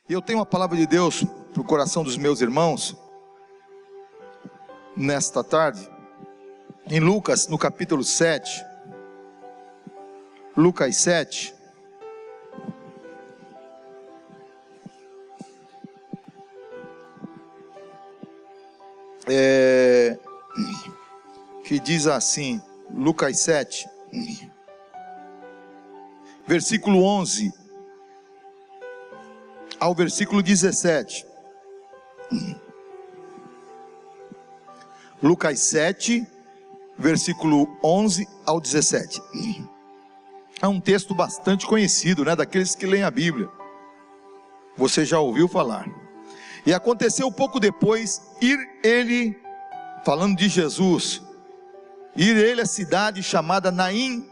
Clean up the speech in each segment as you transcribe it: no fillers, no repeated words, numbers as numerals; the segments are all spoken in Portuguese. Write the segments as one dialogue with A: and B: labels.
A: E eu tenho uma palavra de Deus para o coração dos meus irmãos, nesta tarde, em Lucas, no capítulo 7, Lucas 7, que diz assim, Lucas 7, versículo 11, ao versículo 17, Lucas 7, versículo 11 ao 17, é um texto bastante conhecido, daqueles que leem a Bíblia, você já ouviu falar. E aconteceu pouco depois, falando de Jesus, ir ele à cidade chamada Naim,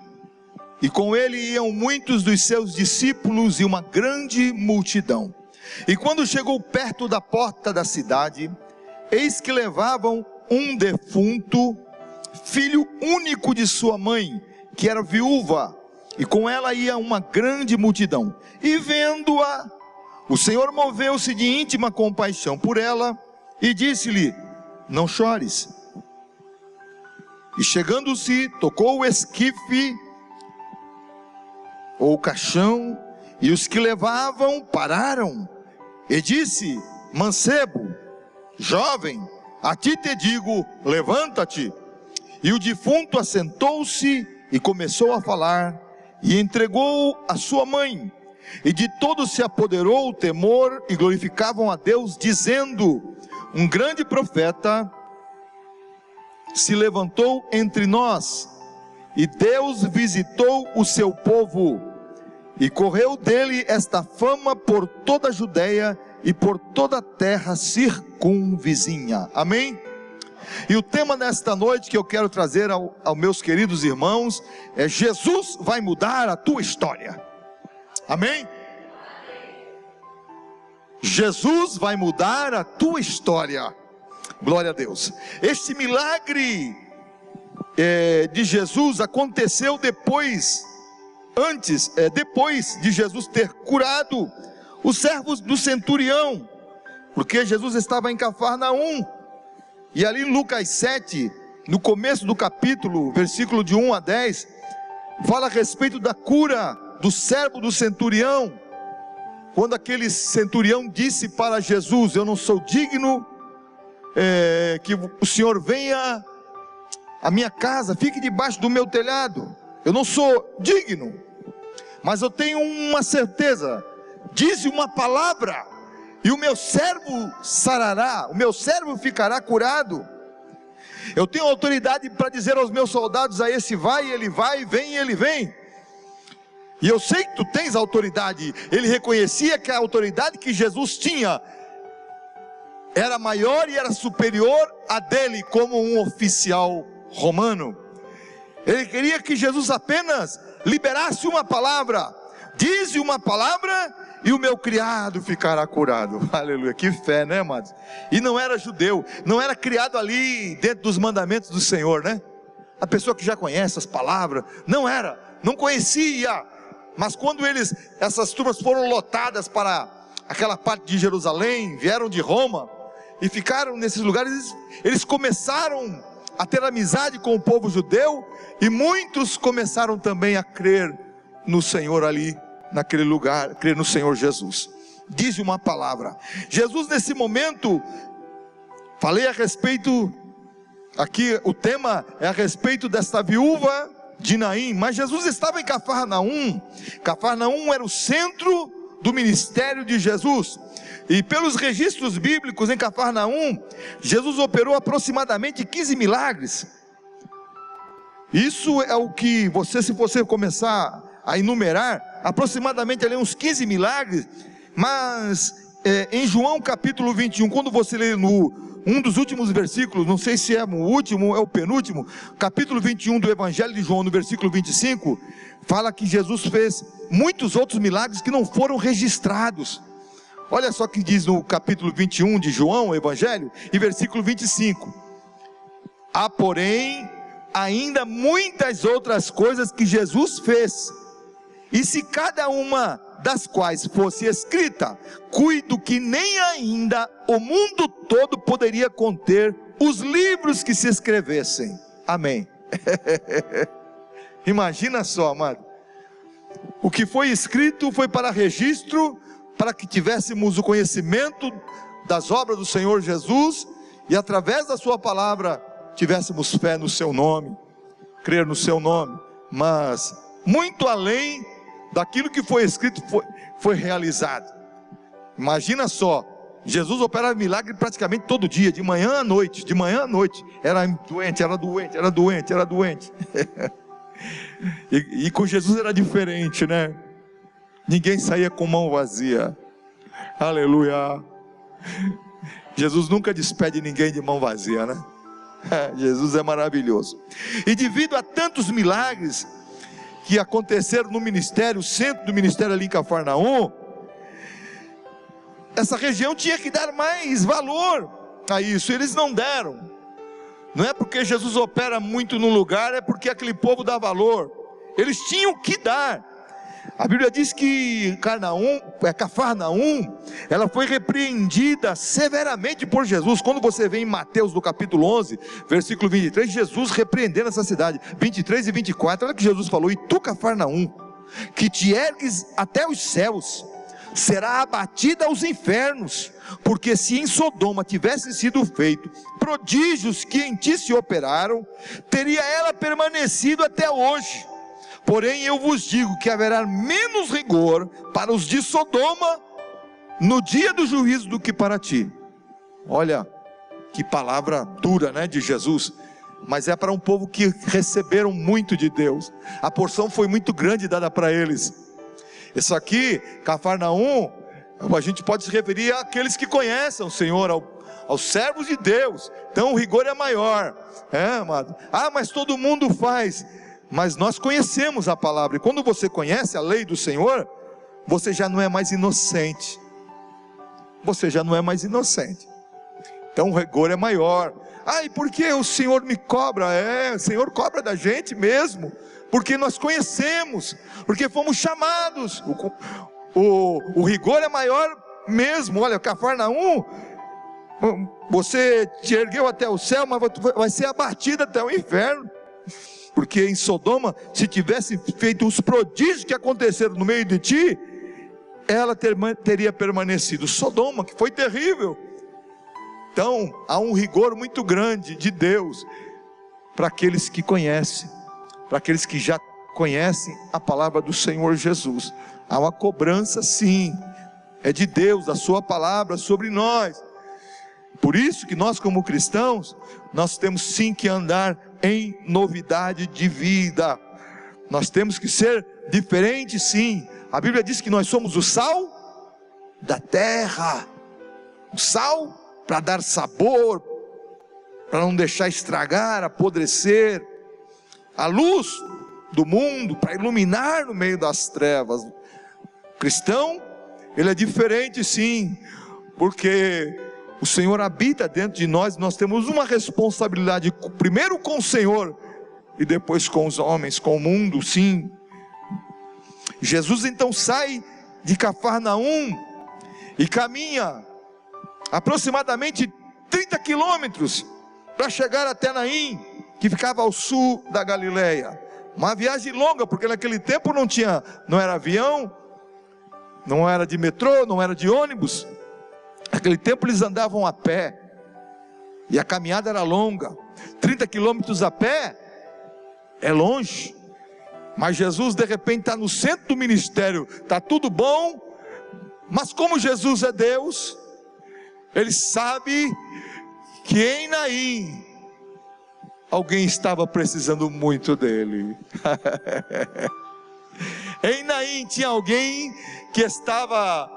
A: e com ele iam muitos dos seus discípulos e uma grande multidão. E quando chegou perto da porta da cidade, eis que levavam um defunto, filho único de sua mãe, que era viúva, e com ela ia uma grande multidão. E vendo-a, o Senhor moveu-se de íntima compaixão por ela, e disse-lhe: não chores. E chegando-se, tocou o esquife, ou caixão, e os que levavam pararam, e disse: mancebo, jovem, a ti te digo, levanta-te. E o defunto assentou-se e começou a falar, e entregou a sua mãe. E de todos se apoderou o temor, e glorificavam a Deus, dizendo: um grande profeta se levantou entre nós, e Deus visitou o seu povo. E correu dele esta fama por toda a Judeia e por toda a terra circunvizinha. Amém? E o tema desta noite que eu quero trazer aos meus queridos irmãos é: Jesus vai mudar a tua história. Amém? Jesus vai mudar a tua história. Glória a Deus. Este milagre de Jesus aconteceu depois de Jesus ter curado os servos do centurião, porque Jesus estava em Cafarnaum. E ali em Lucas 7, no começo do capítulo, versículo de 1 a 10, fala a respeito da cura do servo do centurião, quando aquele centurião disse para Jesus: eu não sou digno que o Senhor venha à minha casa, fique debaixo do meu telhado, eu não sou digno, mas eu tenho uma certeza, dize uma palavra, e o meu servo sarará, o meu servo ficará curado. Eu tenho autoridade para dizer aos meus soldados: a esse vai, ele vai, vem, ele vem. E eu sei que tu tens autoridade. Ele reconhecia que a autoridade que Jesus tinha era maior e era superior a dele como um oficial romano. Ele queria que Jesus apenas liberasse uma palavra: dize uma palavra e o meu criado ficará curado. Aleluia, que fé, amados? E não era judeu, não era criado ali dentro dos mandamentos do Senhor, A pessoa que já conhece as palavras, não conhecia. Mas quando essas turmas foram lotadas para aquela parte de Jerusalém, vieram de Roma e ficaram nesses lugares, eles começaram a ter amizade com o povo judeu, e muitos começaram também a crer no Senhor ali, naquele lugar, crer no Senhor Jesus. Diz uma palavra. Jesus, nesse momento, falei a respeito, aqui o tema é a respeito desta viúva de Naim, mas Jesus estava em Cafarnaum. Cafarnaum era o centro do ministério de Jesus, e pelos registros bíblicos, em Cafarnaum, Jesus operou aproximadamente 15 milagres. Isso é o que se você começar a enumerar, aproximadamente ali uns 15 milagres. Mas em João capítulo 21, quando você lê um dos últimos versículos, não sei se é o último ou é o penúltimo, capítulo 21 do Evangelho de João, no versículo 25, fala que Jesus fez muitos outros milagres que não foram registrados. Olha só o que diz no capítulo 21 de João, o Evangelho, e versículo 25: há porém ainda muitas outras coisas que Jesus fez, e se cada uma das quais fosse escrita, cuido que nem ainda o mundo todo poderia conter os livros que se escrevessem. Amém. Imagina só, amado, o que foi escrito foi para registro, para que tivéssemos o conhecimento das obras do Senhor Jesus, e através da sua palavra, tivéssemos fé no seu nome, crer no seu nome. Mas, muito além daquilo que foi escrito, foi realizado. Imagina só, Jesus operava milagre praticamente todo dia, de manhã à noite, era doente, era doente, era doente, era doente. E com Jesus era diferente, né? Ninguém saía com mão vazia. Aleluia. Jesus nunca despede ninguém de mão vazia, né? Jesus é maravilhoso. E devido a tantos milagres que aconteceram no ministério, o centro do ministério ali em Cafarnaum, essa região tinha que dar mais valor a isso. Eles não deram. Não é porque Jesus opera muito num lugar, é porque aquele povo dá valor. Eles tinham que dar. A Bíblia diz que Cafarnaum, ela foi repreendida severamente por Jesus. Quando você vê em Mateus no capítulo 11, versículo 23, Jesus repreendendo essa cidade, 23 e 24, olha o que Jesus falou: e tu, Cafarnaum, que te ergues até os céus, será abatida aos infernos, porque se em Sodoma tivessem sido feitos prodígios que em ti se operaram, teria ela permanecido até hoje. Porém eu vos digo que haverá menos rigor para os de Sodoma no dia do juízo do que para ti. Olha que palavra dura, né, de Jesus. Mas é para um povo que receberam muito de Deus. A porção foi muito grande dada para eles. Isso aqui, Cafarnaum, a gente pode se referir àqueles que conhecem o Senhor, aos servos de Deus. Então o rigor é maior, amado. Mas todo mundo faz. Mas nós conhecemos a palavra, e quando você conhece a lei do Senhor, você já não é mais inocente. Você já não é mais inocente. Então o rigor é maior. E por que o Senhor me cobra? O Senhor cobra da gente mesmo, porque nós conhecemos, porque fomos chamados. O rigor é maior mesmo. Olha, Cafarnaum, você te ergueu até o céu, mas vai ser abatido até o inferno. Porque em Sodoma, se tivesse feito os prodígios que aconteceram no meio de ti, ela teria permanecido. Sodoma, que foi terrível. Então, há um rigor muito grande de Deus para aqueles que conhecem, para aqueles que já conhecem a palavra do Senhor Jesus. Há uma cobrança, sim, é de Deus, da sua palavra sobre nós. Por isso que nós, como cristãos, nós temos sim que andar em novidade de vida. Nós temos que ser diferentes, sim. A Bíblia diz que nós somos o sal da terra. O sal para dar sabor, para não deixar estragar, apodrecer. A luz do mundo para iluminar no meio das trevas. O cristão, ele é diferente, sim, porque o Senhor habita dentro de nós. Nós temos uma responsabilidade, primeiro com o Senhor, e depois com os homens, com o mundo, sim. Jesus então sai de Cafarnaum, e caminha, aproximadamente 30 quilômetros, para chegar até Naim, que ficava ao sul da Galileia. Uma viagem longa, porque naquele tempo não era avião, não era de metrô, não era de ônibus. Naquele tempo eles andavam a pé, e a caminhada era longa. 30 quilômetros a pé é longe, mas Jesus de repente está no centro do ministério, está tudo bom, mas como Jesus é Deus, Ele sabe que em Naim alguém estava precisando muito dele. Em Naim tinha alguém que estava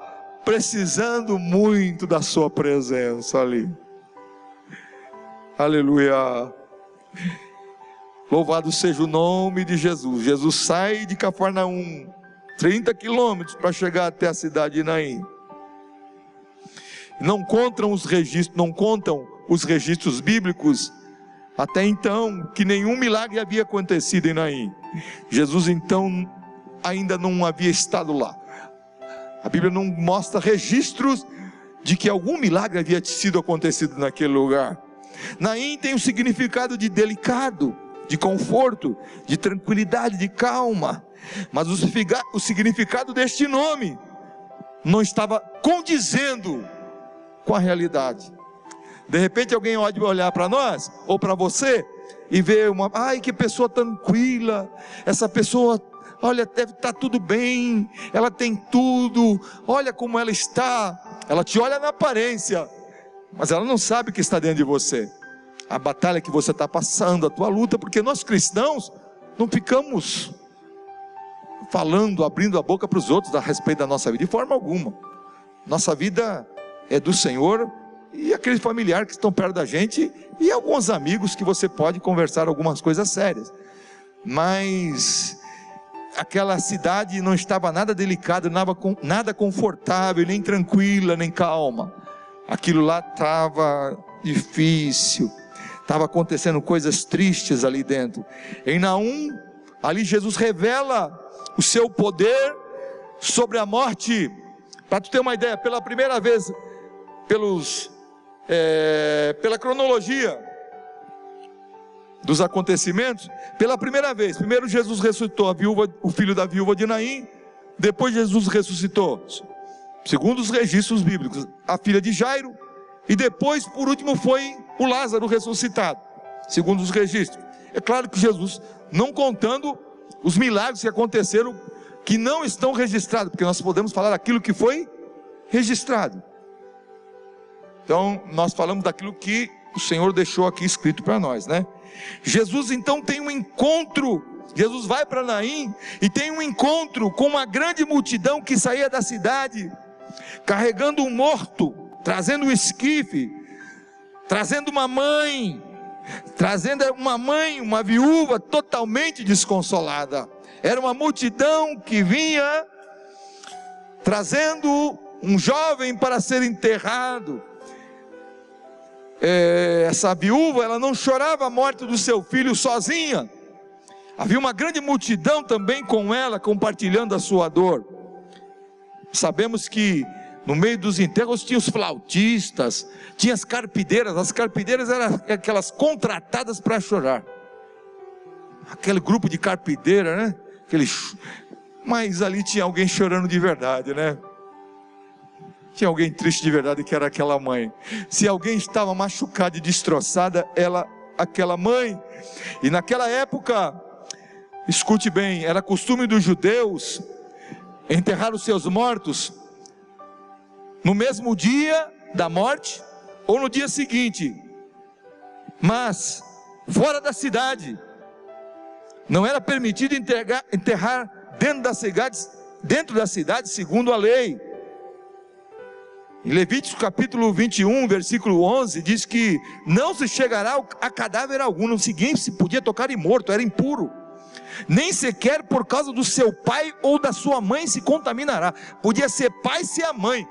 A: precisando muito da sua presença ali. Aleluia. Louvado seja o nome de Jesus. Jesus sai de Cafarnaum, 30 quilômetros para chegar até a cidade de Naim. Não contam os registros bíblicos até então que nenhum milagre havia acontecido em Naim. Jesus então ainda não havia estado lá. A Bíblia não mostra registros de que algum milagre havia sido acontecido naquele lugar. Naim tem um significado de delicado, de conforto, de tranquilidade, de calma. Mas o significado deste nome não estava condizendo com a realidade. De repente alguém pode olhar para nós, ou para você, e ver ai, que pessoa tranquila, essa pessoa, olha, deve estar tudo bem, ela tem tudo, olha como ela está. Ela te olha na aparência, mas ela não sabe o que está dentro de você, a batalha que você está passando, a tua luta, porque nós cristãos não ficamos falando, abrindo a boca para os outros a respeito da nossa vida, de forma alguma. Nossa vida é do Senhor, e aqueles familiares que estão perto da gente, e alguns amigos que você pode conversar algumas coisas sérias. Mas aquela cidade não estava nada delicada, nada confortável, nem tranquila, nem calma. Aquilo lá estava difícil, estava acontecendo coisas tristes ali dentro. Em Naum, ali Jesus revela o seu poder sobre a morte. Para tu ter uma ideia, pela primeira vez, pela cronologia dos acontecimentos, pela primeira vez, primeiro Jesus ressuscitou o filho da viúva de Naim, depois Jesus ressuscitou, segundo os registros bíblicos, a filha de Jairo, e depois, por último, foi o Lázaro ressuscitado, segundo os registros. É claro que Jesus, não contando os milagres que aconteceram, que não estão registrados, porque nós podemos falar aquilo que foi registrado. Então nós falamos daquilo que o Senhor deixou aqui escrito para nós, né? Jesus então tem um encontro, Jesus vai para Naim e tem um encontro com uma grande multidão que saía da cidade, carregando um morto, trazendo um esquife, trazendo uma mãe, uma viúva totalmente desconsolada. Era uma multidão que vinha trazendo um jovem para ser enterrado. Essa viúva, ela não chorava a morte do seu filho sozinha, havia uma grande multidão também com ela, compartilhando a sua dor. Sabemos que no meio dos enterros tinha os flautistas, tinha as carpideiras eram aquelas contratadas para chorar, aquele grupo de carpideira, né? Mas ali tinha alguém chorando de verdade, né? Tinha alguém triste de verdade, que era aquela mãe. Se alguém estava machucada e destroçada, aquela mãe. E naquela época, escute bem, era costume dos judeus enterrar os seus mortos no mesmo dia da morte ou no dia seguinte, mas fora da cidade. Não era permitido enterrar dentro da cidade, segundo a lei. Em Levítico capítulo 21, versículo 11, diz que não se chegará a cadáver algum, não se podia tocar em morto, era impuro, nem sequer por causa do seu pai ou da sua mãe se contaminará. Podia ser pai, ser a mãe,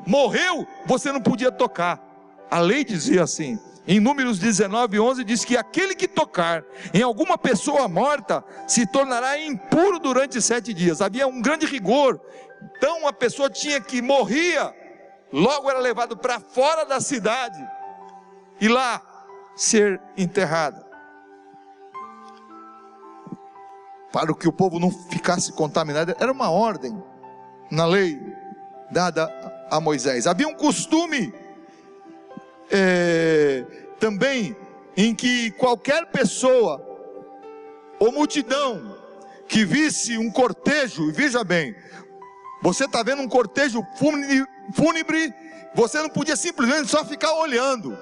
A: morreu, você não podia tocar, a lei dizia assim. Em Números 19, 11 diz que aquele que tocar em alguma pessoa morta se tornará impuro durante 7 dias, havia um grande rigor. Então a pessoa morria, logo era levado para fora da cidade e lá ser enterrada, para que o povo não ficasse contaminado. Era uma ordem na lei dada a Moisés. Havia um costume também em que qualquer pessoa ou multidão que visse um cortejo, veja bem, você está vendo um cortejo fúnebre, você não podia simplesmente só ficar olhando.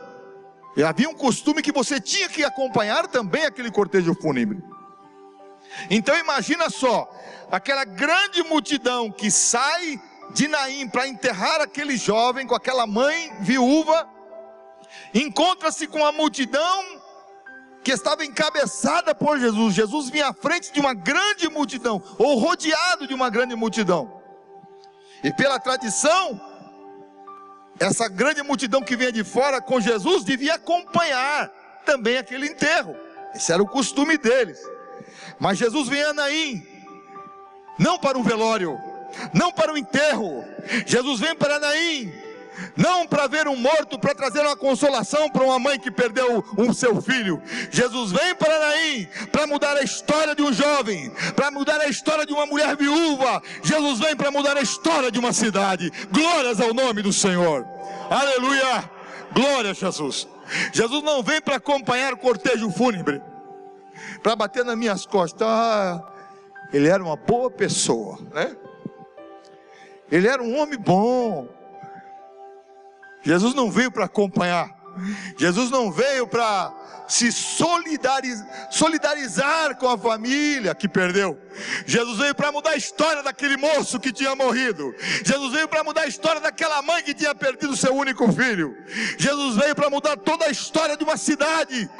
A: E havia um costume que você tinha que acompanhar também aquele cortejo fúnebre. Então imagina só, aquela grande multidão que sai de Naim para enterrar aquele jovem com aquela mãe viúva, encontra-se com a multidão que estava encabeçada por Jesus. Jesus vinha à frente de uma grande multidão, ou rodeado de uma grande multidão. E pela tradição, essa grande multidão que vinha de fora com Jesus devia acompanhar também aquele enterro. Esse era o costume deles. Mas Jesus vinha a Naim, não para um velório, não para o enterro. Jesus vem para Naim, não para ver um morto, para trazer uma consolação para uma mãe que perdeu o seu filho. Jesus vem para Naim, para mudar a história de um jovem, para mudar a história de uma mulher viúva. Jesus vem para mudar a história de uma cidade. Glórias ao nome do Senhor, aleluia, glória a Jesus. Jesus não vem para acompanhar o cortejo fúnebre, para bater nas minhas costas. Ele era uma boa pessoa, né? Ele era um homem bom. Jesus não veio para acompanhar. Jesus não veio para se solidarizar com a família que perdeu. Jesus veio para mudar a história daquele moço que tinha morrido. Jesus veio para mudar a história daquela mãe que tinha perdido seu único filho. Jesus veio para mudar toda a história de uma cidade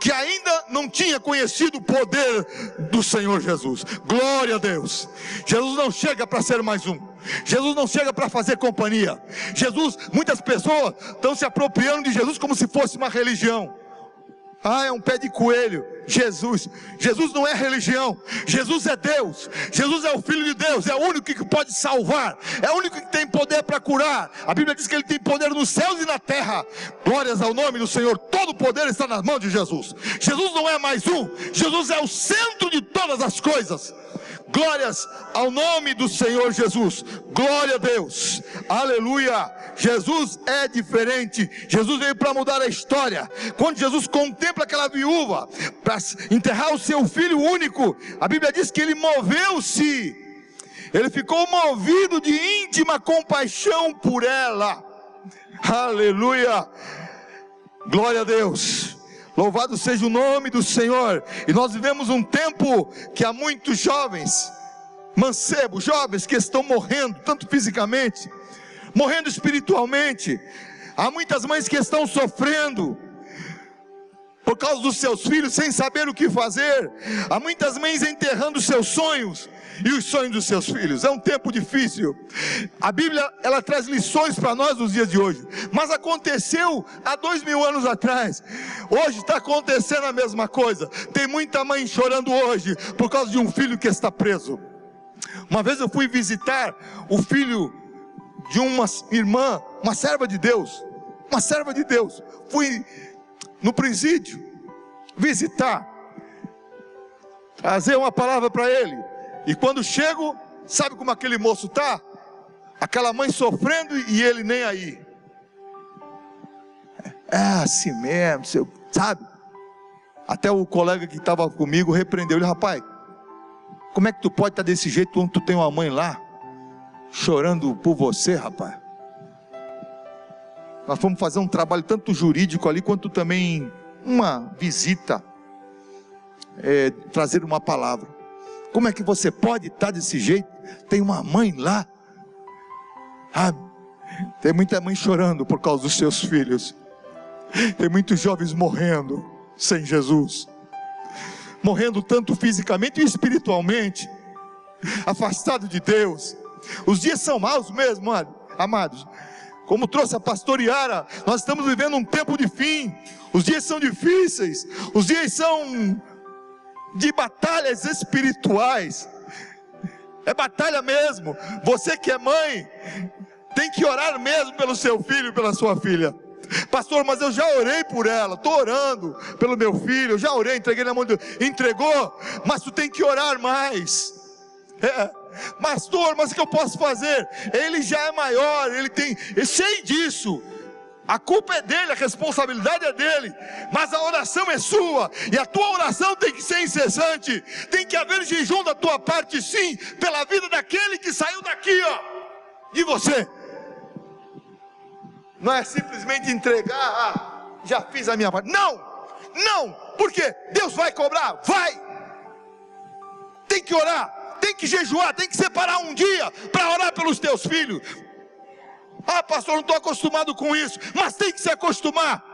A: que ainda não tinha conhecido o poder do Senhor Jesus. Glória a Deus. Jesus não chega para ser mais um. Jesus não chega para fazer companhia. Jesus, muitas pessoas estão se apropriando de Jesus como se fosse uma religião. É um pé de coelho. Jesus não é religião. Jesus é Deus. Jesus é o Filho de Deus. É o único que pode salvar. É o único que tem poder para curar. A Bíblia diz que Ele tem poder nos céus e na terra. Glórias ao nome do Senhor. Todo o poder está nas mãos de Jesus. Jesus não é mais um. Jesus é o centro de todas as coisas. Glórias ao nome do Senhor Jesus. Glória a Deus, aleluia. Jesus é diferente. Jesus veio para mudar a história. Quando Jesus contempla aquela viúva para enterrar o seu filho único, a Bíblia diz que ele moveu-se. Ele ficou movido de íntima compaixão por ela. Aleluia, glória a Deus. Louvado seja o nome do Senhor. E nós vivemos um tempo que há muitos jovens, mancebos, jovens que estão morrendo, tanto fisicamente, morrendo espiritualmente. Há muitas mães que estão sofrendo por causa dos seus filhos, sem saber o que fazer. Há muitas mães enterrando seus sonhos e os sonhos dos seus filhos. É um tempo difícil. A Bíblia, ela traz lições para nós nos dias de hoje. Mas aconteceu há 2000 anos atrás. Hoje está acontecendo a mesma coisa. Tem muita mãe chorando hoje por causa de um filho que está preso. Uma vez eu fui visitar o filho de uma irmã, uma serva de Deus. Uma serva de Deus. Fui no presídio visitar, trazer uma palavra para ele. E quando chego, sabe como aquele moço está? Aquela mãe sofrendo e ele nem aí. É assim mesmo, sabe? Até o colega que estava comigo repreendeu ele: rapaz, como é que tu pode estar desse jeito quando tu tem uma mãe lá chorando por você, rapaz? Nós fomos fazer um trabalho tanto jurídico ali, quanto também uma visita, trazer uma palavra. Como é que você pode estar desse jeito? Tem uma mãe lá. Tem muita mãe chorando por causa dos seus filhos. Tem muitos jovens morrendo sem Jesus, morrendo tanto fisicamente e espiritualmente, afastado de Deus. Os dias são maus mesmo, amados. Como trouxe a pastora Yara, nós estamos vivendo um tempo de fim. Os dias são difíceis. Os dias são de batalhas espirituais. É batalha mesmo. Você que é mãe, tem que orar mesmo pelo seu filho e pela sua filha. Pastor, mas eu já orei por ela. Estou orando pelo meu filho. Eu já orei, entreguei na mão de Deus. Entregou, mas tu tem que orar mais. Pastor, mas o que eu posso fazer? Ele já é maior, eu sei disso. A culpa é dele, a responsabilidade é dele, mas a oração é sua, e a tua oração tem que ser incessante. Tem que haver jejum da tua parte, sim, pela vida daquele que saiu daqui, de você. Não é simplesmente entregar, já fiz a minha parte. Não, porque Deus vai cobrar, vai. Tem que orar. Tem que jejuar, tem que separar um dia para orar pelos teus filhos. Pastor, não estou acostumado com isso. Mas tem que se acostumar.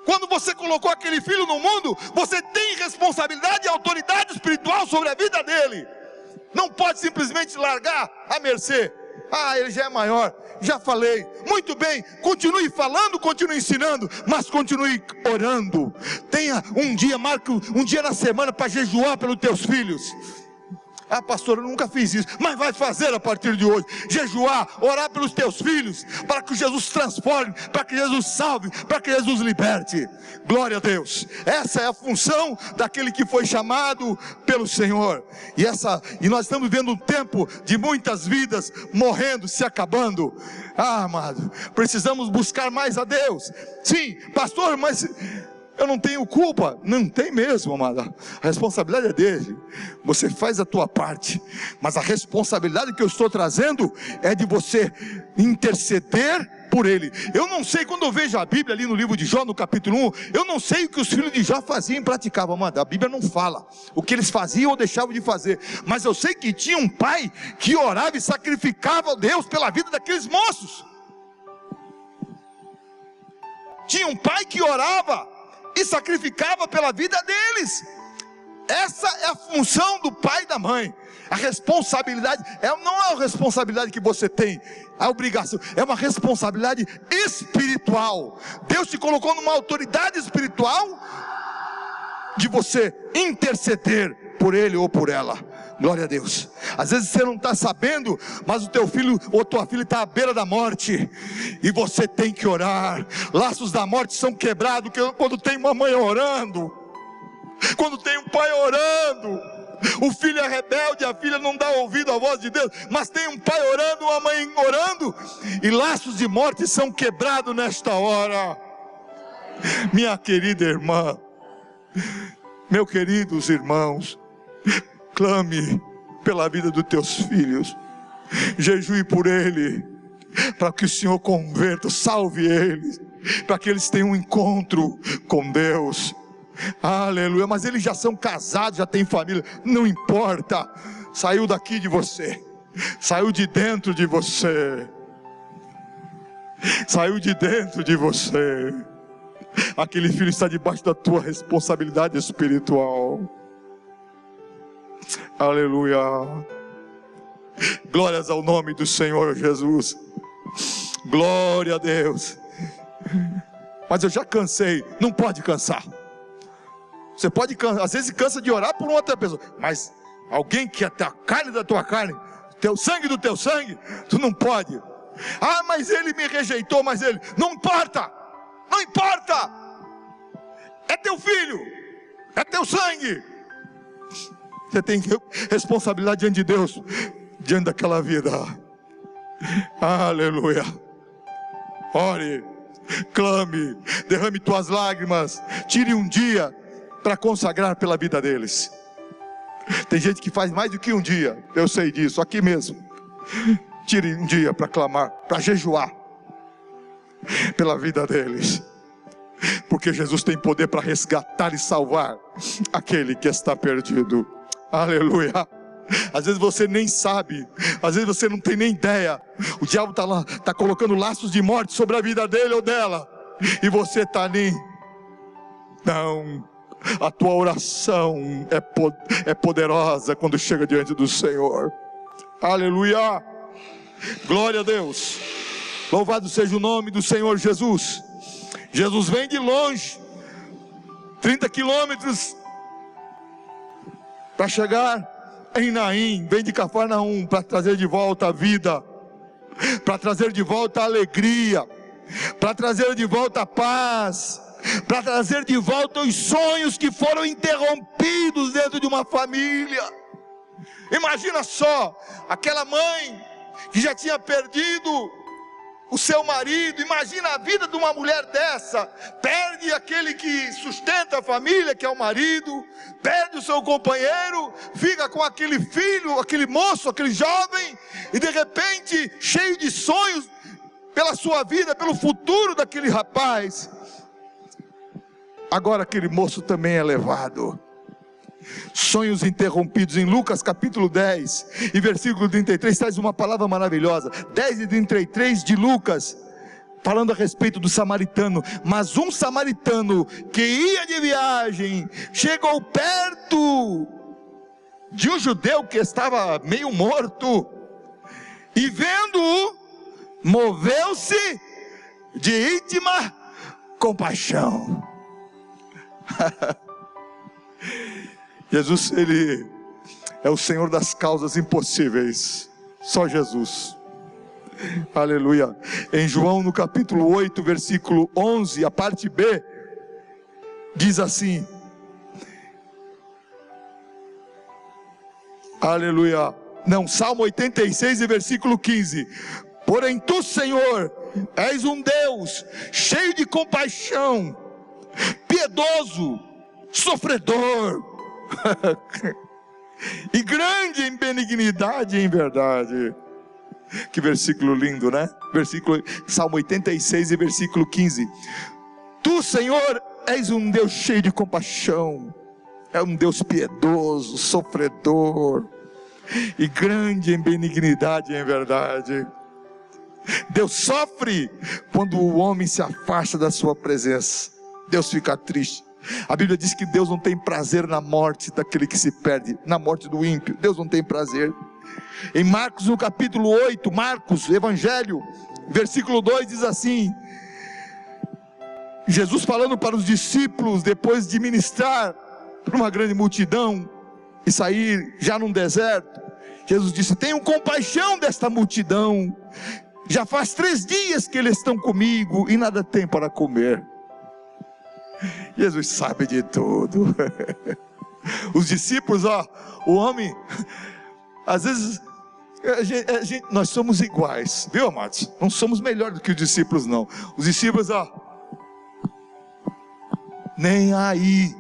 A: Quando você colocou aquele filho no mundo, você tem responsabilidade e autoridade espiritual sobre a vida dele. Não pode simplesmente largar à mercê. Ele já é maior, já falei. Muito bem, continue falando, continue ensinando, mas continue orando. Tenha um dia, marque um dia na semana para jejuar pelos teus filhos. Ah, pastor, eu nunca fiz isso. Mas vai fazer a partir de hoje. Jejuar, orar pelos teus filhos, para que Jesus transforme, para que Jesus salve, para que Jesus liberte. Glória a Deus. Essa é a função daquele que foi chamado pelo Senhor. E nós estamos vivendo um tempo de muitas vidas morrendo, se acabando. Ah, amado, precisamos buscar mais a Deus. Sim, pastor, mas eu não tenho culpa. Não tem mesmo, amada. A responsabilidade é dele. Você faz a tua parte, mas a responsabilidade que eu estou trazendo é de você interceder por ele. Eu não sei, quando eu vejo a Bíblia ali no livro de Jó, no capítulo 1, eu não sei o que os filhos de Jó faziam e praticavam, amada. A Bíblia não fala o que eles faziam ou deixavam de fazer, mas eu sei que tinha um pai que orava e sacrificava a Deus pela vida daqueles moços. Tinha um pai que orava e sacrificava pela vida deles. Essa é a função do pai e da mãe. A responsabilidade não é a responsabilidade que você tem, a obrigação, é uma responsabilidade espiritual. Deus te colocou numa autoridade espiritual de você interceder por ele ou por ela. Glória a Deus. Às vezes você não está sabendo, mas o teu filho ou tua filha está à beira da morte, e você tem que orar. Laços da morte são quebrados quando tem uma mãe orando, quando tem um pai orando. O filho é rebelde, a filha não dá ouvido à voz de Deus, mas tem um pai orando, uma mãe orando, e laços de morte são quebrados nesta hora. Minha querida irmã, meus queridos irmãos, clame pela vida dos teus filhos, jejue por ele, para que o Senhor converta, salve eles, para que eles tenham um encontro com Deus. Aleluia. Mas eles já são casados, já têm família, não importa. Saiu daqui de você, saiu de dentro de você, saiu de dentro de você. Aquele filho está debaixo da tua responsabilidade espiritual. Aleluia. Glórias ao nome do Senhor Jesus. Glória a Deus. Mas eu já cansei. Não pode cansar. Você pode cansar, às vezes cansa de orar por uma outra pessoa, mas alguém que é a carne da tua carne, teu sangue do teu sangue, tu não pode. Ah, mas ele me rejeitou, mas ele, não importa, não importa, é teu filho, é teu sangue. Você tem responsabilidade diante de Deus, diante daquela vida. Aleluia. Ore, clame, derrame tuas lágrimas, tire um dia para consagrar pela vida deles. Tem gente que faz mais do que um dia, eu sei disso, aqui mesmo. Tire um dia para clamar, para jejuar pela vida deles, porque Jesus tem poder para resgatar e salvar aquele que está perdido. Aleluia. Às vezes você nem sabe, às vezes você não tem nem ideia. O diabo está lá, está colocando laços de morte sobre a vida dele ou dela, e você está ali. Não, a tua oração é poderosa quando chega diante do Senhor. Aleluia. Glória a Deus. Louvado seja o nome do Senhor Jesus. Jesus vem de longe, 30 quilômetros, para chegar em Naim. Vem de Cafarnaum para trazer de volta a vida, para trazer de volta a alegria, para trazer de volta a paz, para trazer de volta os sonhos que foram interrompidos dentro de uma família. Imagina só, aquela mãe que já tinha perdido o seu marido. Imagina a vida de uma mulher dessa. Perde aquele que sustenta a família, que é o marido, perde o seu companheiro, fica com aquele filho, aquele moço, aquele jovem, e de repente, cheio de sonhos pela sua vida, pelo futuro daquele rapaz. Agora aquele moço também é levado. Sonhos interrompidos. Em Lucas capítulo 10 e versículo 33 traz uma palavra maravilhosa. 10 e 33 de Lucas, falando a respeito do samaritano. Mas um samaritano que ia de viagem chegou perto de um judeu que estava meio morto, e vendo-o, moveu-se de íntima compaixão. Jesus, é o Senhor das causas impossíveis. Só Jesus. Aleluia. Em João no capítulo 8, versículo 11, a parte B, diz assim: aleluia. Não, Salmo 86 e versículo 15: porém tu, Senhor, és um Deus cheio de compaixão, piedoso, sofredor e grande em benignidade e em verdade. Que versículo lindo, né? Versículo, Salmo 86 e versículo 15: tu, Senhor, és um Deus cheio de compaixão, é um Deus piedoso, sofredor e grande em benignidade e em verdade. Deus sofre quando o homem se afasta da sua presença. Deus fica triste. A Bíblia diz que Deus não tem prazer na morte daquele que se perde, na morte do ímpio. Deus não tem prazer. Em Marcos no capítulo 8, Marcos, Evangelho, versículo 2 diz assim: Jesus falando para os discípulos, depois de ministrar para uma grande multidão e sair já num deserto, Jesus disse: tenham compaixão desta multidão, já faz 3 dias que eles estão comigo e nada tem para comer. Jesus sabe de tudo. Os discípulos, o homem, às vezes nós somos iguais, viu, amados? Não somos melhores do que os discípulos, não. Os discípulos, nem aí,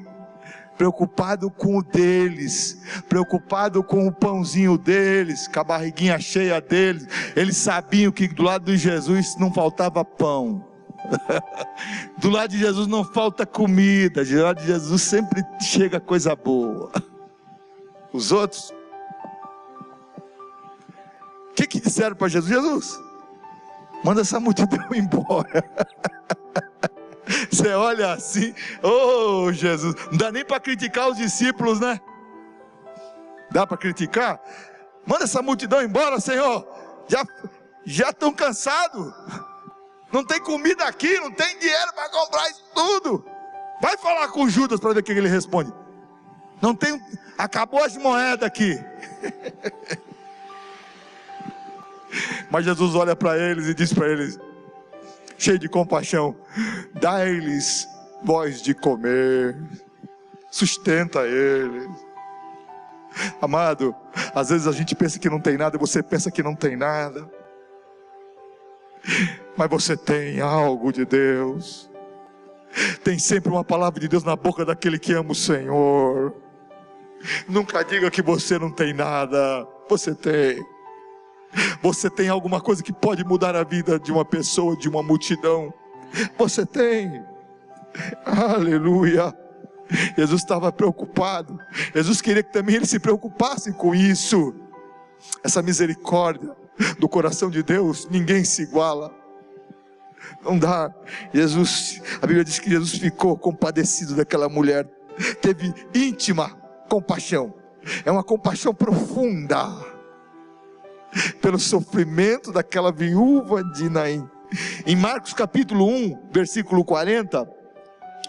A: preocupado com o deles, preocupado com o pãozinho deles, com a barriguinha cheia deles. Eles sabiam que do lado de Jesus não faltava pão. Do lado de Jesus não falta comida. Do lado de Jesus sempre chega coisa boa. Os outros, o que disseram para Jesus? Jesus, manda essa multidão embora. Você olha assim, oh Jesus, não dá nem para criticar os discípulos, né? Dá para criticar? Manda essa multidão embora, Senhor. Já estão cansados. Não tem comida aqui, não tem dinheiro para comprar isso tudo. Vai falar com Judas para ver o que ele responde. Não tem, acabou as moedas aqui. Mas Jesus olha para eles e diz para eles, cheio de compaixão: dá-lhes voz de comer, sustenta eles. Amado, às vezes a gente pensa que não tem nada, você pensa que não tem nada, mas você tem algo de Deus. Tem sempre uma palavra de Deus na boca daquele que ama o Senhor. Nunca diga que você não tem nada. Você tem. Você tem alguma coisa que pode mudar a vida de uma pessoa, de uma multidão. Você tem. Aleluia. Jesus estava preocupado. Jesus queria que também eles se preocupassem com isso. Essa misericórdia do coração de Deus, ninguém se iguala. Não dá. A Bíblia diz que Jesus ficou compadecido daquela mulher. Teve íntima compaixão. É uma compaixão profunda pelo sofrimento daquela viúva de Naim. Em Marcos capítulo 1, versículo 40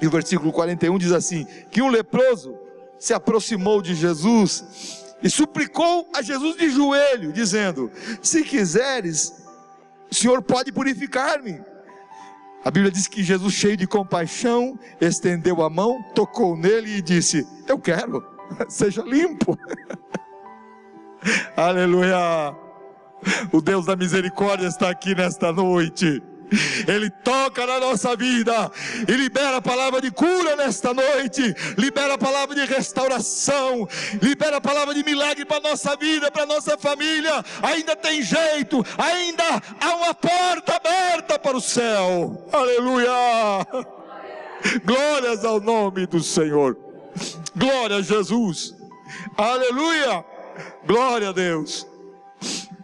A: e o versículo 41 diz assim: que um leproso se aproximou de Jesus e suplicou a Jesus de joelho, dizendo: se quiseres, o Senhor pode purificar-me. A Bíblia diz que Jesus, cheio de compaixão, estendeu a mão, tocou nele e disse: eu quero, seja limpo. Aleluia. O Deus da misericórdia está aqui nesta noite. Ele toca na nossa vida e libera a palavra de cura nesta noite, libera a palavra de restauração, libera a palavra de milagre para a nossa vida, para a nossa família. Ainda tem jeito, ainda há uma porta aberta para o céu. Aleluia. Glórias ao nome do Senhor. Glória a Jesus. Aleluia. Glória a Deus.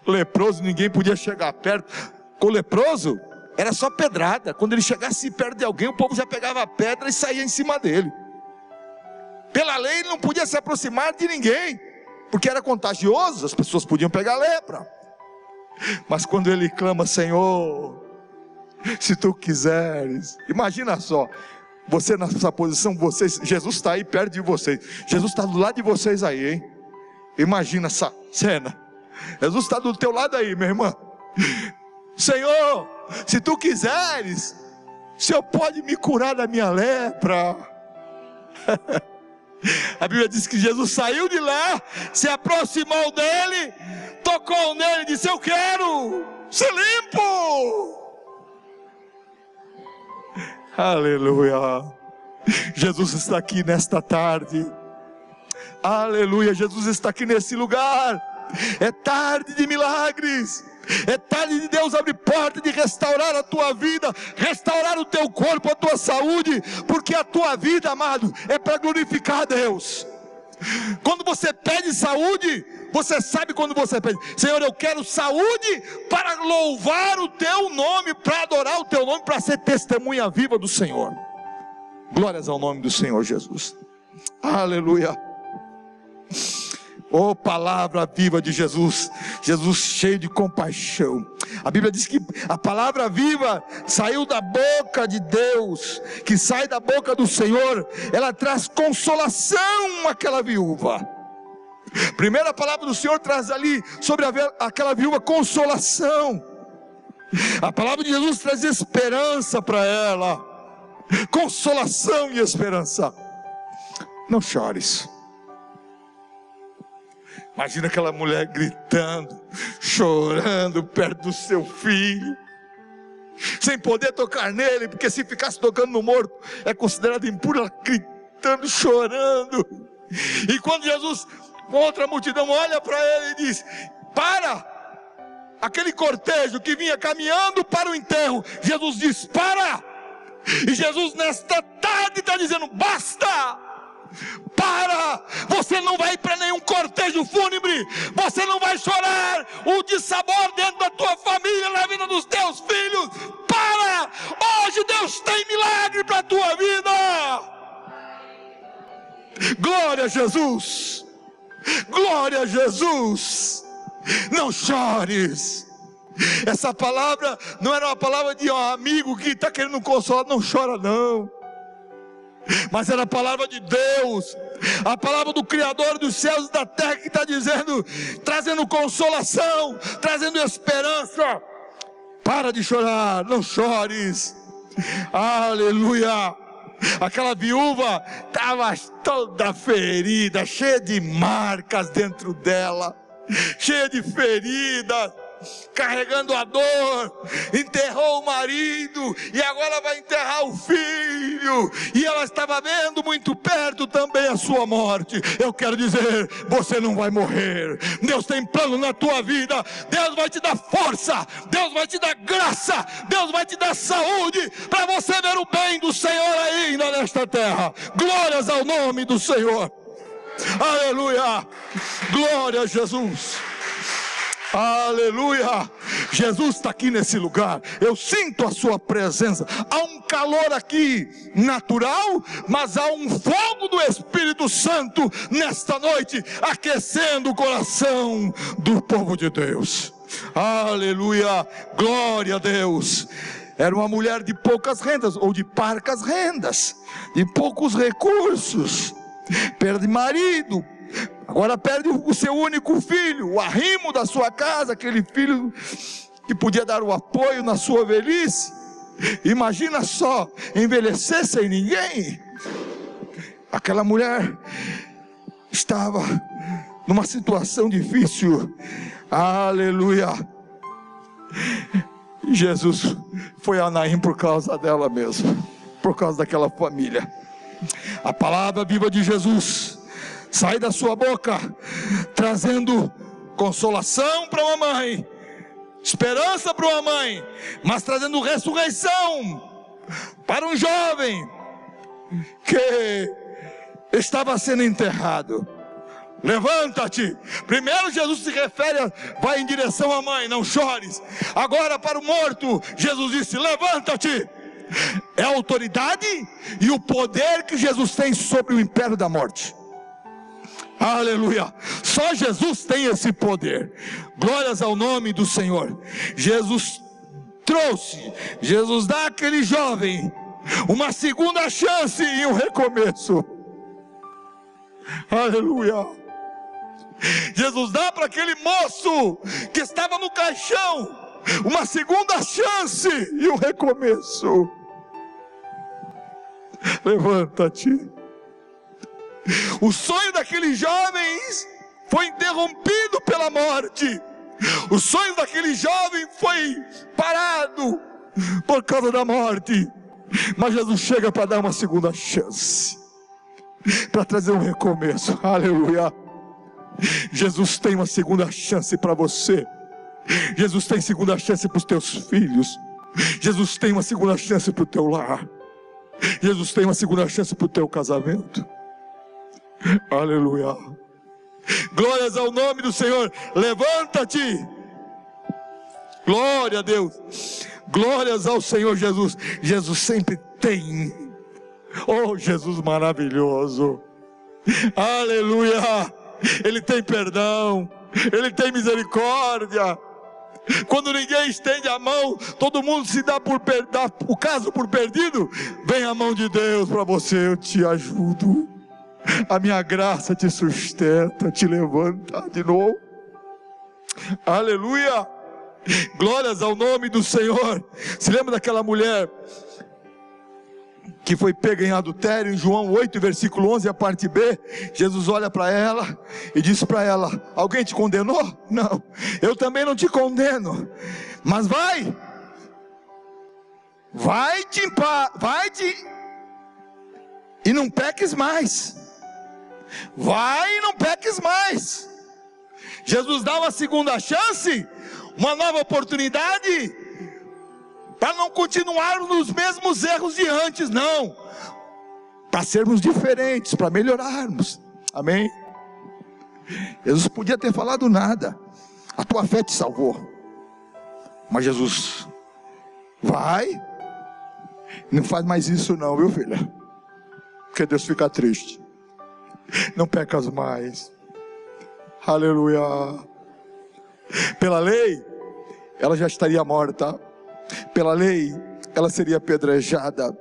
A: Leproso, ninguém podia chegar perto. Com o leproso era só pedrada. Quando ele chegasse perto de alguém, o povo já pegava a pedra e saía em cima dele. Pela lei ele não podia se aproximar de ninguém, porque era contagioso, as pessoas podiam pegar lepra. Mas quando ele clama: Senhor, se tu quiseres. Imagina só, você nessa posição, Jesus está aí perto de vocês. Jesus está do lado de vocês aí, hein? Imagina essa cena. Jesus está do teu lado aí, minha irmã. Senhor, se tu quiseres, o Senhor pode me curar da minha lepra. A Bíblia diz que Jesus saiu de lá, se aproximou dele, tocou nele e disse: eu quero ser limpo. Aleluia. Jesus está aqui nesta tarde. Aleluia, Jesus está aqui nesse lugar. É tarde de milagres. É tarde de Deus abrir porta, de restaurar a tua vida, restaurar o teu corpo, a tua saúde, porque a tua vida, amado, é para glorificar a Deus. Quando você pede saúde, você sabe quando você pede: Senhor, eu quero saúde para louvar o teu nome, para adorar o teu nome, para ser testemunha viva do Senhor. Glórias ao nome do Senhor Jesus. Aleluia. Oh, palavra viva de Jesus. Jesus cheio de compaixão. A Bíblia diz que a palavra viva saiu da boca de Deus, que sai da boca do Senhor. Ela traz consolação àquela viúva. Primeira palavra do Senhor traz ali sobre aquela viúva consolação. A palavra de Jesus traz esperança para ela. Consolação e esperança. Não chores. Imagina aquela mulher gritando, chorando perto do seu filho, sem poder tocar nele, porque se ficasse tocando no morto, é considerado impuro. Ela gritando, chorando. E quando Jesus, com outra multidão, olha para ele e diz: para! Aquele cortejo que vinha caminhando para o enterro, Jesus diz: para! E Jesus nesta tarde está dizendo: basta! Para! Você não vai para nenhum cortejo fúnebre, você não vai chorar o dissabor dentro da tua família, na vida dos teus filhos. Para! Hoje Deus tem milagre para a tua vida. Glória a Jesus, glória a Jesus. Não chores. Essa palavra não era uma palavra de um amigo que está querendo consolar. Não chora não. Mas era a palavra de Deus, a palavra do Criador dos céus e da terra, que está dizendo, trazendo consolação, trazendo esperança. Para de chorar, não chores. Aleluia. Aquela viúva estava toda ferida, cheia de marcas dentro dela, cheia de feridas, carregando a dor. Enterrou o marido e agora vai enterrar o filho, e ela estava vendo muito perto também a sua morte. Eu quero dizer, você não vai morrer. Deus tem plano na tua vida. Deus vai te dar força, Deus vai te dar graça, Deus vai te dar saúde, para você ver o bem do Senhor ainda nesta terra. Glórias ao nome do Senhor. Aleluia. Glória a Jesus. Aleluia. Jesus está aqui nesse lugar. Eu sinto a sua presença. Há um calor aqui natural, mas há um fogo do Espírito Santo nesta noite, aquecendo o coração do povo de Deus. Aleluia. Glória a Deus. Era uma mulher de poucas rendas, ou de parcas rendas, de poucos recursos. Perde marido, agora perde o seu único filho, o arrimo da sua casa, aquele filho que podia dar o apoio na sua velhice. Imagina só, envelhecer sem ninguém. Aquela mulher estava numa situação difícil. Aleluia. Jesus foi a Naim por causa dela mesmo, por causa daquela família. A palavra viva de Jesus sai da sua boca, trazendo consolação para uma mãe, esperança para uma mãe, mas trazendo ressurreição para um jovem que estava sendo enterrado. Levanta-te. Primeiro Jesus se refere, vai em direção à mãe, não chores. Agora para o morto, Jesus disse: levanta-te. É a autoridade e o poder que Jesus tem sobre o império da morte. Aleluia. Só Jesus tem esse poder. Glórias ao nome do Senhor. Jesus trouxe, Jesus dá àquele jovem uma segunda chance e um recomeço. Aleluia. Jesus dá para aquele moço que estava no caixão uma segunda chance e um recomeço. Levanta-te. O sonho daqueles jovens foi interrompido pela morte. O sonho daquele jovem foi parado por causa da morte. Mas Jesus chega para dar uma segunda chance, para trazer um recomeço. Aleluia. Jesus tem uma segunda chance para você. Jesus tem segunda chance para os teus filhos. Jesus tem uma segunda chance para o teu lar. Jesus tem uma segunda chance para o teu casamento. Aleluia. Glórias ao nome do Senhor. Levanta-te. Glória a Deus. Glórias ao Senhor Jesus. Jesus sempre tem. Oh, Jesus maravilhoso. Aleluia. Ele tem perdão. Ele tem misericórdia. Quando ninguém estende a mão, todo mundo se dá o caso por perdido. Vem a mão de Deus para você. Eu te ajudo. A minha graça te sustenta, te levanta de novo. Aleluia. Glórias ao nome do Senhor. Se lembra daquela mulher que foi pega em adultério, em João 8, versículo 11, a parte B? Jesus olha para ela e diz para ela: alguém te condenou? Não, eu também não te condeno, mas vai-te e não peques mais. Vai e não peques mais. Jesus dá uma segunda chance, uma nova oportunidade, para não continuarmos nos mesmos erros de antes, não, para sermos diferentes, para melhorarmos. Amém? Jesus podia ter falado nada, a tua fé te salvou, mas Jesus, vai, não faz mais isso não, viu, filha? Porque Deus fica triste. Não pecas mais. Aleluia. Pela lei, ela já estaria morta. Pela lei, ela seria apedrejada.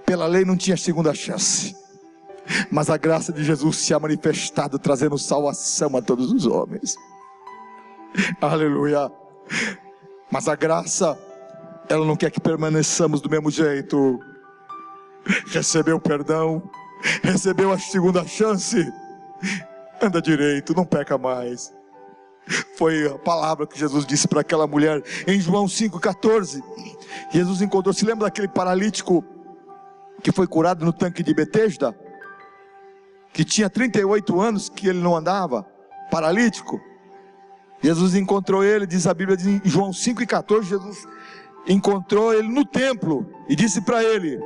A: Pela lei não tinha segunda chance. Mas a graça de Jesus se ha manifestado, trazendo salvação a todos os homens. Aleluia. Mas a graça, ela não quer que permaneçamos do mesmo jeito. Recebeu perdão, recebeu a segunda chance, anda direito, não peca mais. Foi a palavra que Jesus disse para aquela mulher em João 5,14. Jesus encontrou, se lembra daquele paralítico que foi curado no tanque de Betesda, que tinha 38 anos que ele não andava, paralítico? Jesus encontrou ele, diz a Bíblia em João 5,14, Jesus encontrou ele no templo e disse para ele: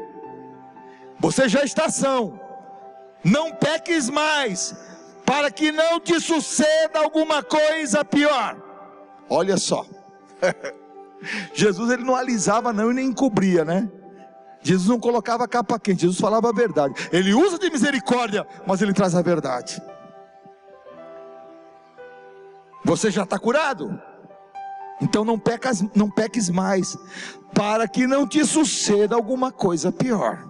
A: você já está são, não peques mais, para que não te suceda alguma coisa pior. Olha só, Jesus ele não alisava não e nem encobria, né? Jesus não colocava capa quente, Jesus falava a verdade. Ele usa de misericórdia, mas ele traz a verdade. Você já está curado? Então não peques mais, para que não te suceda alguma coisa pior.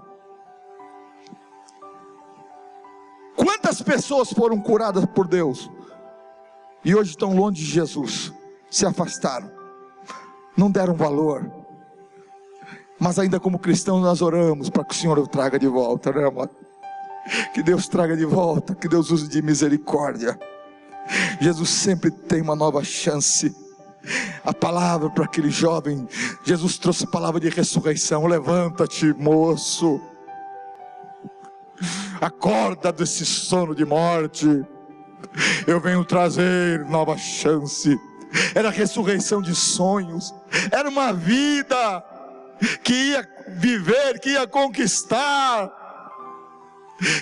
A: Quantas pessoas foram curadas por Deus e hoje estão longe de Jesus, se afastaram, não deram valor? Mas ainda como cristãos nós oramos para que o Senhor o traga de volta, né, amor? Que Deus traga de volta, que Deus use de misericórdia. Jesus sempre tem uma nova chance. A palavra para aquele jovem, Jesus trouxe a palavra de ressurreição. Levanta-te, moço, acorda desse sono de morte, eu venho trazer nova chance. Era a ressurreição de sonhos, era uma vida que ia viver, que ia conquistar,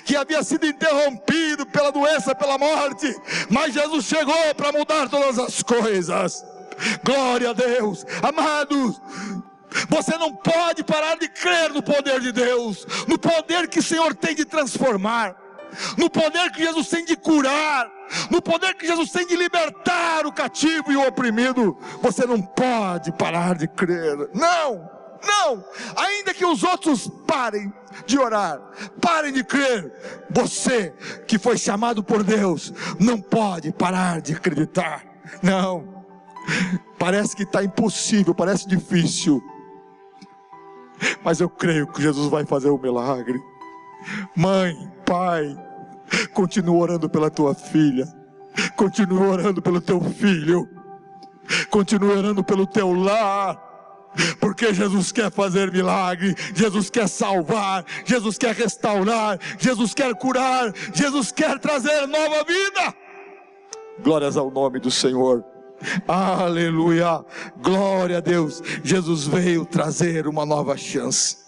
A: que havia sido interrompido pela doença, pela morte, mas Jesus chegou para mudar todas as coisas. Glória a Deus. Amados, você não pode parar de crer no poder de Deus, no poder que o Senhor tem de transformar, no poder que Jesus tem de curar, no poder que Jesus tem de libertar o cativo e o oprimido. Você não pode parar de crer, não. não, ainda que os outros parem de orar, parem de crer, você que foi chamado por Deus, não pode parar de acreditar. Não, parece que está impossível, parece difícil, mas eu creio que Jesus vai fazer um milagre. Mãe, pai, continua orando pela tua filha, continua orando pelo teu filho, continua orando pelo teu lar, porque Jesus quer fazer milagre, Jesus quer salvar, Jesus quer restaurar, Jesus quer curar, Jesus quer trazer nova vida. Glórias ao nome do Senhor. Aleluia, glória a Deus. Jesus veio trazer uma nova chance.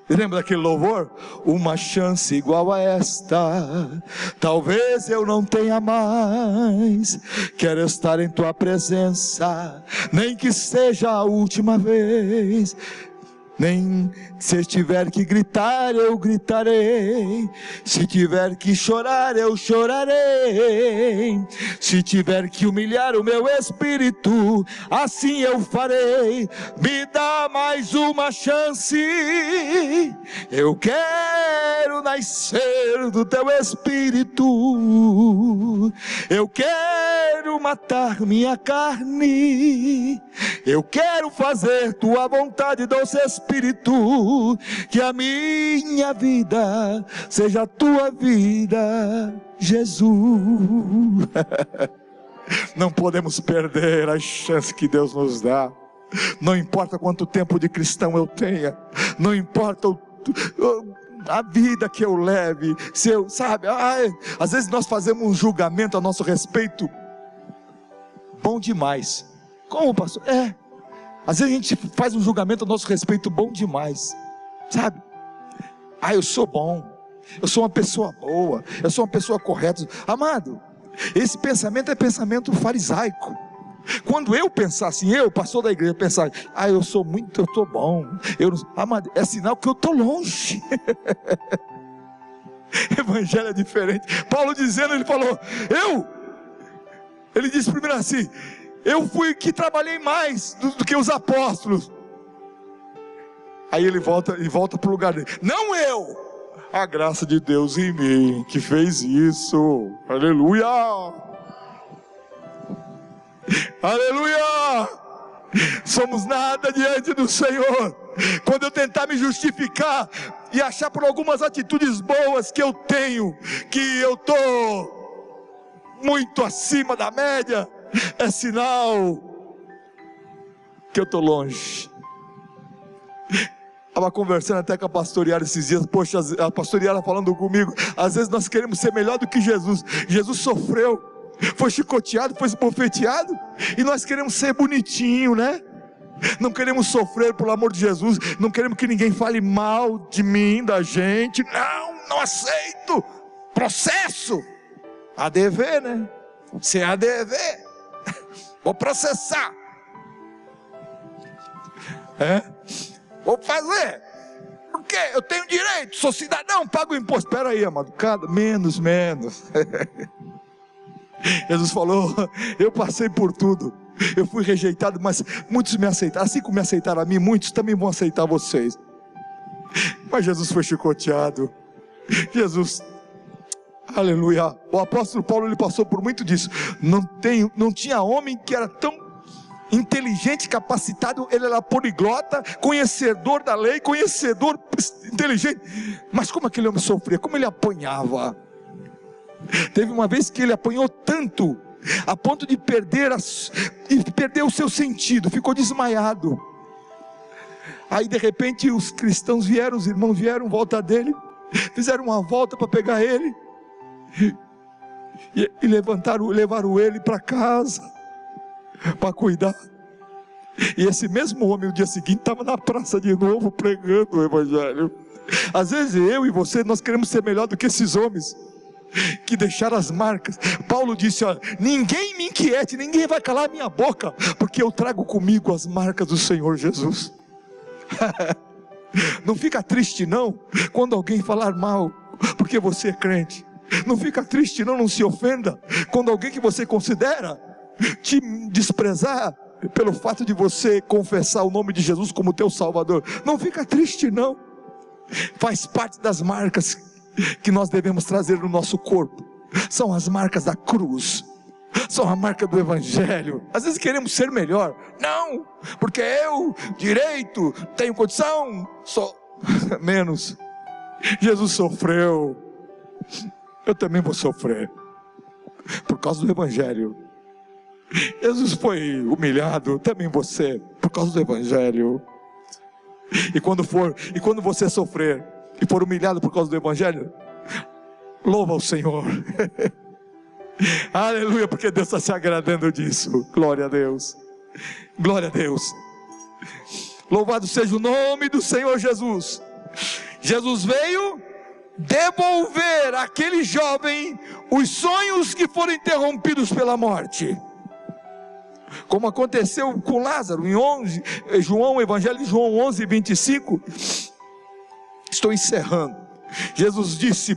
A: Lembra daquele louvor? Uma chance igual a esta talvez eu não tenha mais. Quero estar em tua presença, nem que seja a última vez. Nem se tiver que gritar, eu gritarei. Se tiver que chorar, eu chorarei. Se tiver que humilhar o meu espírito, assim eu farei. Me dá mais uma chance. Eu quero nascer do teu espírito. Eu quero matar minha carne. Eu quero fazer tua vontade, doce Espírito. Que a minha vida seja a tua vida, Jesus. Não podemos perder a chance que Deus nos dá. Não importa quanto tempo de cristão eu tenha, não importa a vida que eu leve, se eu, sabe, às vezes nós fazemos um julgamento a nosso respeito bom demais. Como, pastor? Às vezes a gente faz um julgamento a nosso respeito bom demais, sabe? Eu sou bom, eu sou uma pessoa boa, eu sou uma pessoa correta. Amado, esse pensamento é pensamento farisaico. Quando eu pensar assim, eu, pastor da igreja, pensar, eu sou bom, amado, é sinal que eu estou longe. Evangelho é diferente. Paulo dizendo, ele falou, ele disse primeiro assim, eu fui que trabalhei mais do que os apóstolos. Aí ele volta para o lugar dele. Não eu, a graça de Deus em mim que fez isso. Aleluia, aleluia. Somos nada diante do Senhor. Quando eu tentar me justificar e achar por algumas atitudes boas que eu tenho, que eu estou muito acima da média, é sinal que eu estou longe. Estava conversando até com a pastor Yara esses dias. Poxa, a pastor Yara falando comigo, às vezes nós queremos ser melhor do que Jesus. Jesus sofreu, foi chicoteado, foi esbofeteado, e nós queremos ser bonitinho, né? Não queremos sofrer pelo amor de Jesus. Não queremos que ninguém fale mal de mim, da gente. Não aceito. Processo ADV, né? CADV. Vou processar. Vou fazer. Por quê? Eu tenho direito, sou cidadão, pago imposto. Espera aí, amado, menos. Jesus falou, eu passei por tudo. Eu fui rejeitado, mas muitos me aceitaram. Assim como me aceitaram a mim, muitos também vão aceitar vocês. Mas Jesus foi chicoteado. Jesus, aleluia. O apóstolo Paulo, ele passou por muito disso. Não tinha homem que era tão inteligente, capacitado. Ele era poliglota, conhecedor da lei, conhecedor, inteligente. Mas como aquele homem sofria, como ele apanhava. Teve uma vez que ele apanhou tanto, a ponto de perder o seu sentido, ficou desmaiado. Aí de repente os cristãos vieram, os irmãos vieram em volta dele, fizeram uma volta para pegar ele, e levaram ele para casa, para cuidar. E esse mesmo homem, no dia seguinte, estava na praça de novo, pregando o evangelho. Às vezes eu e você, nós queremos ser melhor do que esses homens, que deixaram as marcas. Paulo disse, olha, ninguém me inquiete, ninguém vai calar a minha boca, porque eu trago comigo as marcas do Senhor Jesus. Não fica triste não, quando alguém falar mal, porque você é crente. Não fica triste não se ofenda, quando alguém que você considera te desprezar, pelo fato de você confessar o nome de Jesus como teu Salvador. Não fica triste não. Faz parte das marcas que nós devemos trazer no nosso corpo. São as marcas da cruz, são a marca do Evangelho. Às vezes queremos ser melhor. Não, porque eu, direito, tenho condição, sou menos. Jesus sofreu, eu também vou sofrer, por causa do Evangelho. Jesus foi humilhado, também você, por causa do Evangelho. E quando você sofrer e for humilhado por causa do Evangelho, louva o Senhor. Aleluia, porque Deus está se agradando disso. Glória a Deus, glória a Deus. Louvado seja o nome do Senhor Jesus. Jesus veio devolver àquele jovem os sonhos que foram interrompidos pela morte, como aconteceu com Lázaro em Evangelho de João 11:25. Estou encerrando. Jesus disse: